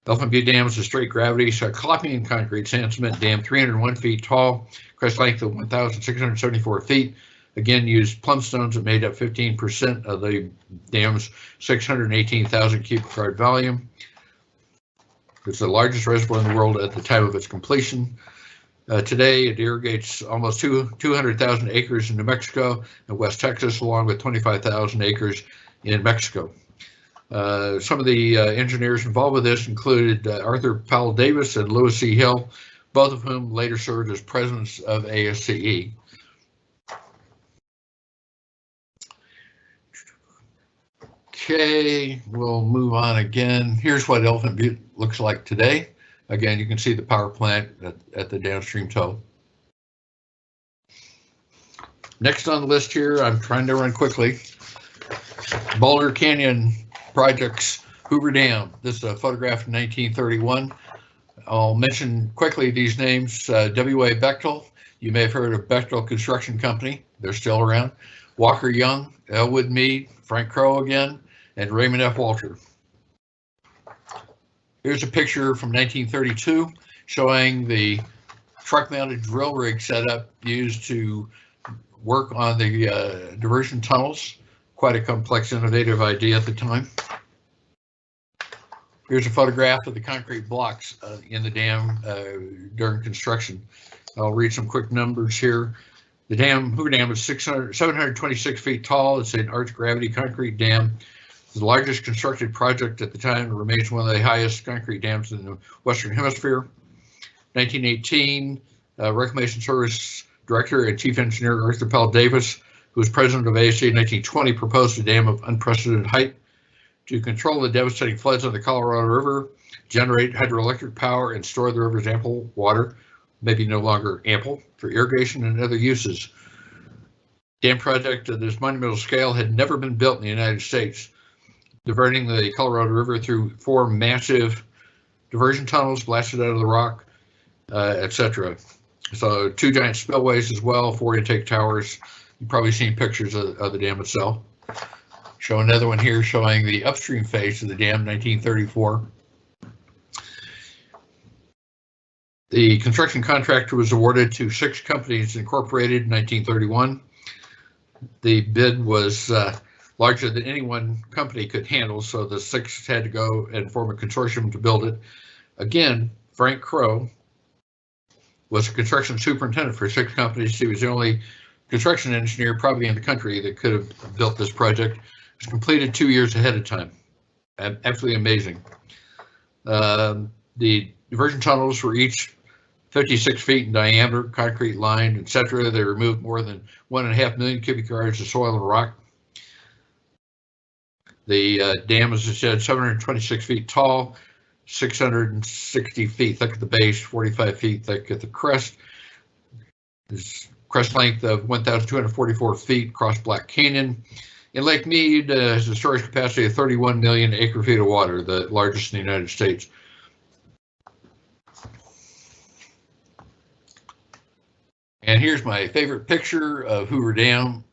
Elephant Butte Dam is a straight gravity cyclopean concrete sand cement dam, 301 feet tall, crest length of 1,674 feet. Again, used plum stones that made up 15% of the dam's 618,000 cubic yard volume. It's the largest reservoir in the world at the time of its completion. Today, it irrigates almost 200,000 acres in New Mexico and West Texas, along with 25,000 acres in Mexico. Some of the engineers involved with this included Arthur Powell Davis and Lewis C. Hill, both of whom later served as presidents of ASCE. Okay, we'll move on again. Here's what Elephant Butte looks like today. Again, you can see the power plant at the downstream toe. Next on the list here, I'm trying to run quickly. Boulder Canyon Projects, Hoover Dam. This is a photograph from 1931. I'll mention quickly these names. W.A. Bechtel. You may have heard of Bechtel Construction Company. They're still around. Walker Young, Elwood Mead, Frank Crowe again, and Raymond F. Walter. Here's a picture from 1932 showing the truck-mounted drill rig setup used to work on the diversion tunnels. Quite a complex, innovative idea at the time. Here's a photograph of the concrete blocks in the dam during construction. I'll read some quick numbers here. The dam, Hoover Dam, is 726 feet tall. It's an arch gravity concrete dam. It's the largest constructed project at the time. It remains one of the highest concrete dams in the Western Hemisphere. 1918, Reclamation Service Director and Chief Engineer Arthur Pell Davis, who was president of ASCE in 1920, proposed a dam of unprecedented height to control the devastating floods on the Colorado River, generate hydroelectric power, and store the river's ample water, maybe no longer ample, for irrigation and other uses. Dam project of this monumental scale had never been built in the United States, diverting the Colorado River through 4 massive diversion tunnels blasted out of the rock, etc. So 2 giant spillways as well, 4 intake towers. You've probably seen pictures of the dam itself. Show another one here showing the upstream phase of the dam, 1934. The construction contract was awarded to 6 companies incorporated in 1931. The bid was larger than any one company could handle, so the 6 had to go and form a consortium to build it. Again, Frank Crowe was a construction superintendent for 6 companies. He was the only construction engineer probably in the country that could have built this project. It was completed 2 years ahead of time. Absolutely amazing. The diversion tunnels were each 56 feet in diameter, concrete lined, etc. They removed more than 1.5 million cubic yards of soil and rock. The dam, as I said, 726 feet tall, 660 feet thick at the base, 45 feet thick at the crest. This crest length of 1,244 feet across Black Canyon. In Lake Mead has a storage capacity of 31 million acre feet of water, the largest in the United States. And here's my favorite picture of Hoover Dam.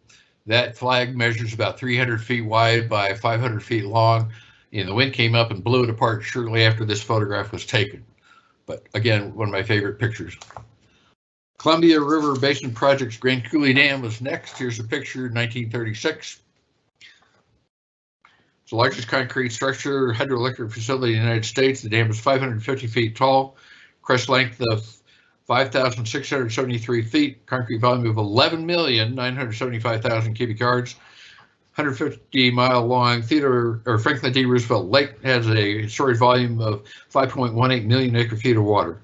That flag measures about 300 feet wide by 500 feet long. And the wind came up and blew it apart shortly after this photograph was taken. But again, one of my favorite pictures. Columbia River Basin Project's Grand Coulee Dam was next. Here's a picture, 1936. It's the largest concrete structure, hydroelectric facility in the United States. The dam is 550 feet tall, crest length of 5,673 feet, concrete volume of 11,975,000 cubic yards, 150-mile long Franklin D. Roosevelt Lake has a storage volume of 5.18 million acre feet of water.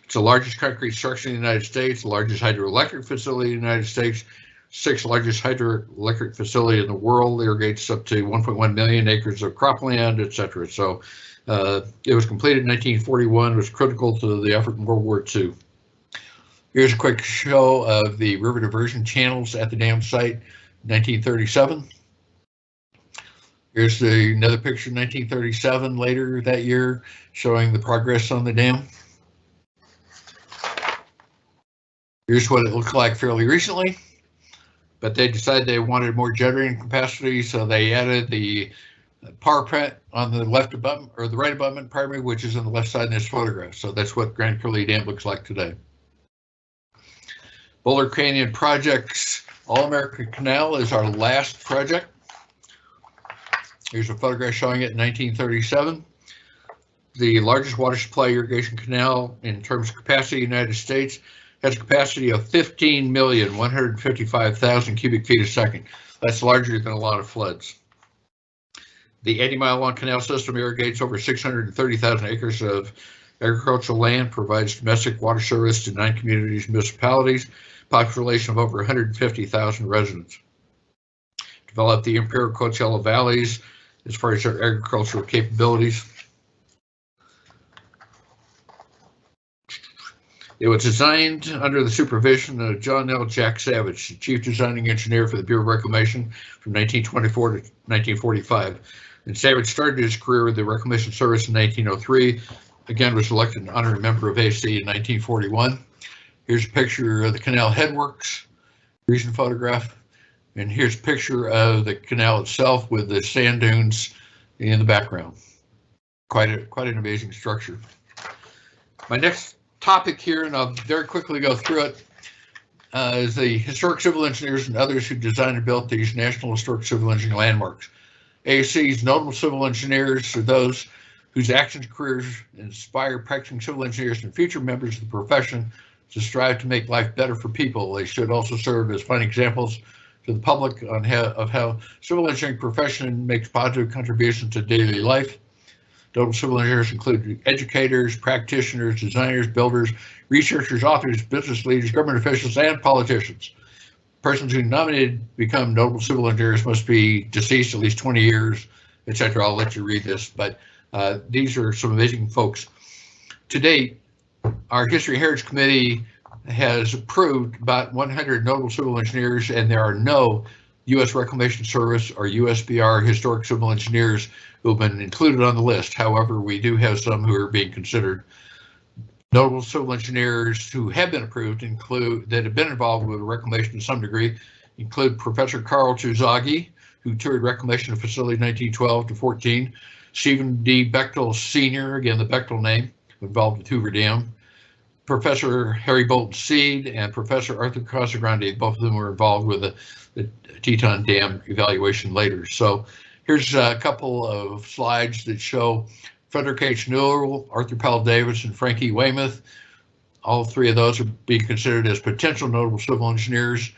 It's the largest concrete structure in the United States, the largest hydroelectric facility in the United States, 6th largest hydroelectric facility in the world, irrigates up to 1.1 million acres of cropland, etc. So it was completed in 1941, was critical to the effort in World War II. Here's a quick show of the river diversion channels at the dam site, 1937. Here's another picture, 1937, later that year, showing the progress on the dam. Here's what it looked like fairly recently, but they decided they wanted more generating capacity, so they added the power plant on the left abutment, or the right abutment, pardon me, which is on the left side in this photograph. So that's what Grand Coulee Dam looks like today. Boulder Canyon Project's All-American Canal is our last project. Here's a photograph showing it in 1937. The largest water supply irrigation canal in terms of capacity in the United States has a capacity of 15,155,000 cubic feet a second. That's larger than a lot of floods. The 80-mile long canal system irrigates over 630,000 acres of agricultural land, provides domestic water service to 9 communities and municipalities, population of over 150,000 residents. To developed the Imperial Coachella Valleys as far as their agricultural capabilities. It was designed under the supervision of John L. Jack Savage, the chief designing engineer for the Bureau of Reclamation from 1924 to 1945. And Savage started his career with the Reclamation Service in 1903. Again, was elected an honorary member of ASCE in 1941. Here's a picture of the canal headworks, recent photograph. And here's a picture of the canal itself with the sand dunes in the background. Quite an amazing structure. My next topic here, and I'll very quickly go through it, is the historic civil engineers and others who designed and built these National Historic Civil Engineering Landmarks. ASCE's notable civil engineers are those whose actions and careers inspire practicing civil engineers and future members of the profession to strive to make life better for people. They should also serve as fine examples to the public on how civil engineering profession makes positive contributions to daily life. Notable civil engineers include educators, practitioners, designers, builders, researchers, authors, business leaders, government officials, and politicians. Persons who nominated become notable civil engineers must be deceased at least 20 years, etc. I'll let you read this, but these are some amazing folks. To date, our History Heritage Committee has approved about 100 notable civil engineers, and there are no U.S. Reclamation Service or USBR historic civil engineers who have been included on the list. However, we do have some who are being considered. Notable civil engineers who have been approved that have been involved with reclamation to some degree include Professor Carl Tuzagi, who toured reclamation of facility 1912 to 14, Stephen D. Bechtel Sr., again the Bechtel name, involved with Hoover Dam, Professor Harry Bolton Seed, and Professor Arthur Casagrande. Both of them were involved with the Teton Dam evaluation later. So here's a couple of slides that show Frederick H. Newell, Arthur Powell Davis, and Frankie Weymouth. All three of those are being considered as potential notable civil engineers.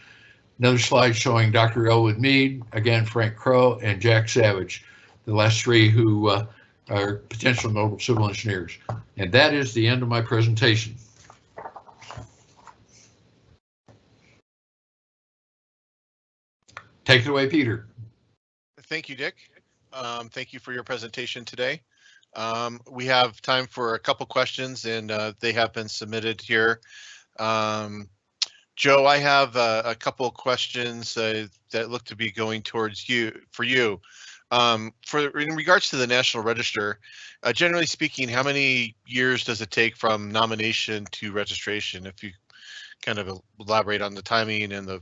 Another slide showing Dr. Elwood Mead, again Frank Crow, and Jack Savage, the last three who are potential notable civil engineers. And that is the end of my presentation. Take it away, Peter. Thank you, Dick. Thank you for your presentation today. We have time for a couple questions, and they have been submitted here. Joe, I have a couple questions that look to be going towards you. In regards to the National Register, generally speaking, how many years does it take from nomination to registration? If you kind of elaborate on the timing and the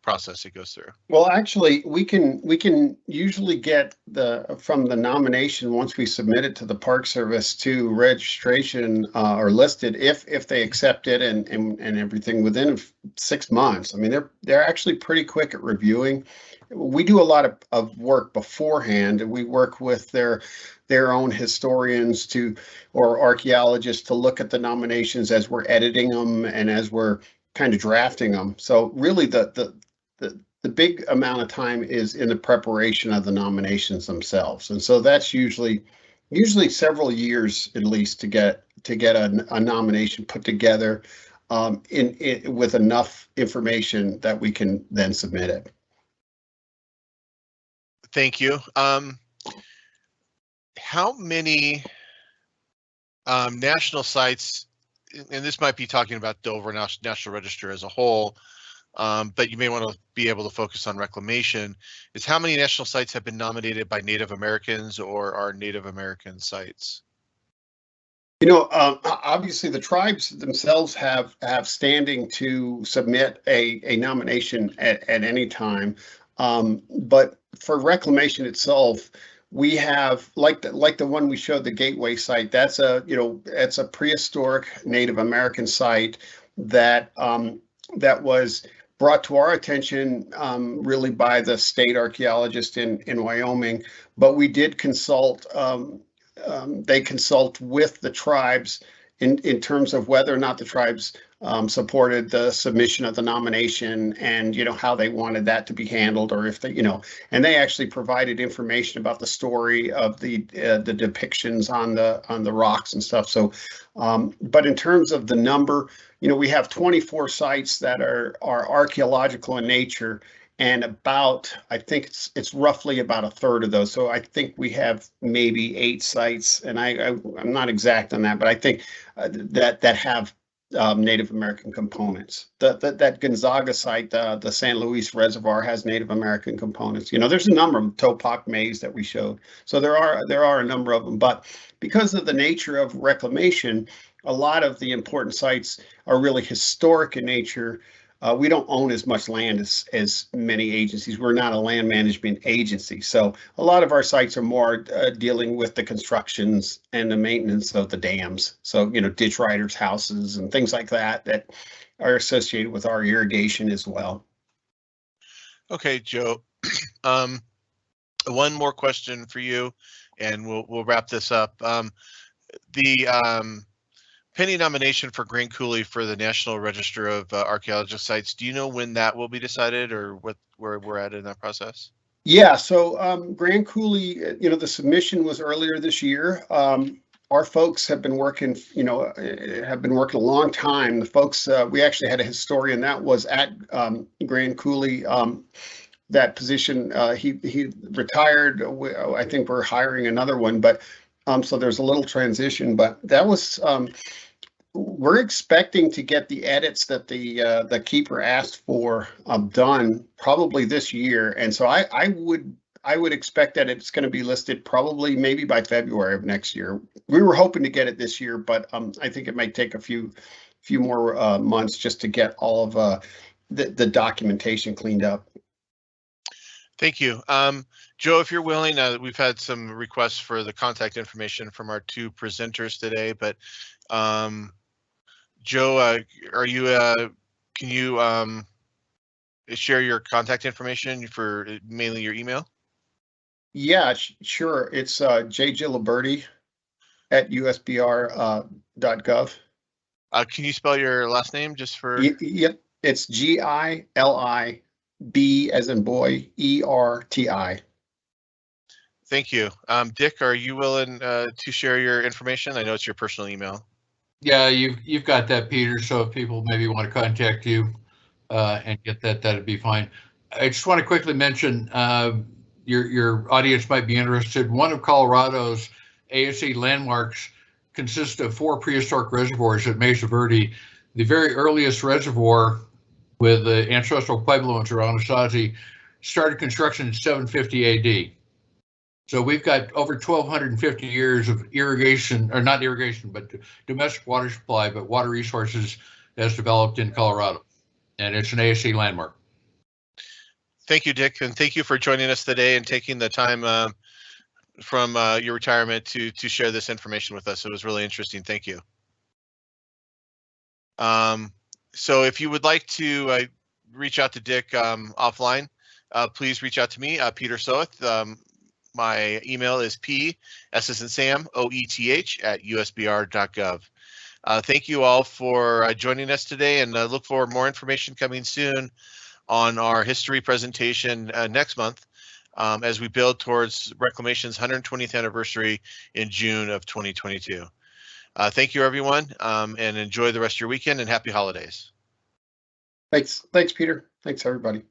process it goes through. Well, actually, we can usually get from the nomination once we submit it to the Park Service to registration or listed if they accept it and everything within 6 months. I mean, they're actually pretty quick at reviewing. We do a lot of work beforehand, and we work with their own historians or archaeologists to look at the nominations as we're editing them and as we're kind of drafting them. So really the big amount of time is in the preparation of the nominations themselves. And so that's usually several years at least to get a nomination put together with enough information that we can then submit it. Thank you. How many national sites, and this might be talking about Dover National Register as a whole, but you may want to be able to focus on reclamation, is how many national sites have been nominated by Native Americans or are Native American sites? You know, obviously the tribes themselves have standing to submit a nomination at any time, but for reclamation itself, we have like the one we showed, the Gateway site. That's it's a prehistoric Native American site that was brought to our attention really by the state archaeologist in Wyoming. But we did consult. They consult with the tribes in terms of whether or not the tribes supported the submission of the nomination and how they wanted that to be handled, or if they and they actually provided information about the story of the depictions on the rocks and stuff. So but in terms of the number, we have 24 sites that are archaeological in nature, and I think it's roughly about a third of those. So I think we have maybe 8 sites, and I'm not exact on that, but I think that have Native American components. That Gonzaga site, the San Luis Reservoir, has Native American components. There's a number of them, Topak Maze that we showed. So there are a number of them, but because of the nature of reclamation, a lot of the important sites are really historic in nature. We don't own as much land as many agencies. We're not a land management agency. So a lot of our sites are more dealing with the constructions and the maintenance of the dams. So, ditch riders' houses and things like that are associated with our irrigation as well. Okay, Joe. One more question for you, and we'll wrap this up. The pending nomination for Grand Coulee for the National Register of Archaeological Sites. Do you know when that will be decided, or where we're at in that process? Yeah, so Grand Coulee, the submission was earlier this year. Our folks have been working, a long time. The folks, we actually had a historian that was at Grand Coulee. That position, he retired. I think we're hiring another one, but so there's a little transition. But that was. We're expecting to get the edits that the keeper asked for done probably this year, and so I would expect that it's going to be listed probably maybe by February of next year. We were hoping to get it this year, but I think it might take a few more months just to get all of the documentation cleaned up. Thank you. Joe, if you're willing, we've had some requests for the contact information from our 2 presenters today, but Joe, are you? Can you share your contact information for mainly your email? Yeah, sure. It's jgiliberti at usbr.gov. Can you spell your last name just for? Yep, it's GILIB as in boy, ERTI. Thank you. Dick, are you willing to share your information? I know it's your personal email. Yeah, you've got that, Peter. So if people maybe want to contact you and get that'd be fine. I just want to quickly mention your audience might be interested. One of Colorado's ASCE landmarks consists of 4 prehistoric reservoirs at Mesa Verde. The very earliest reservoir with the ancestral Puebloans or Anasazi started construction in 750 AD. So we've got over 1,250 years of irrigation, or not irrigation, but domestic water supply, but water resources as developed in Colorado. And it's an ASCE landmark. Thank you, Dick, and thank you for joining us today and taking the time from your retirement to share this information with us. It was really interesting. Thank you. So if you would like to reach out to Dick offline, please reach out to me, Peter Soeth. My email is p@usbr.gov. Thank you all for joining us today, and look for more information coming soon on our history presentation next month as we build towards Reclamation's 120th anniversary in June of 2022. Thank you, everyone, and enjoy the rest of your weekend and happy holidays. Thanks, Peter. Thanks, everybody.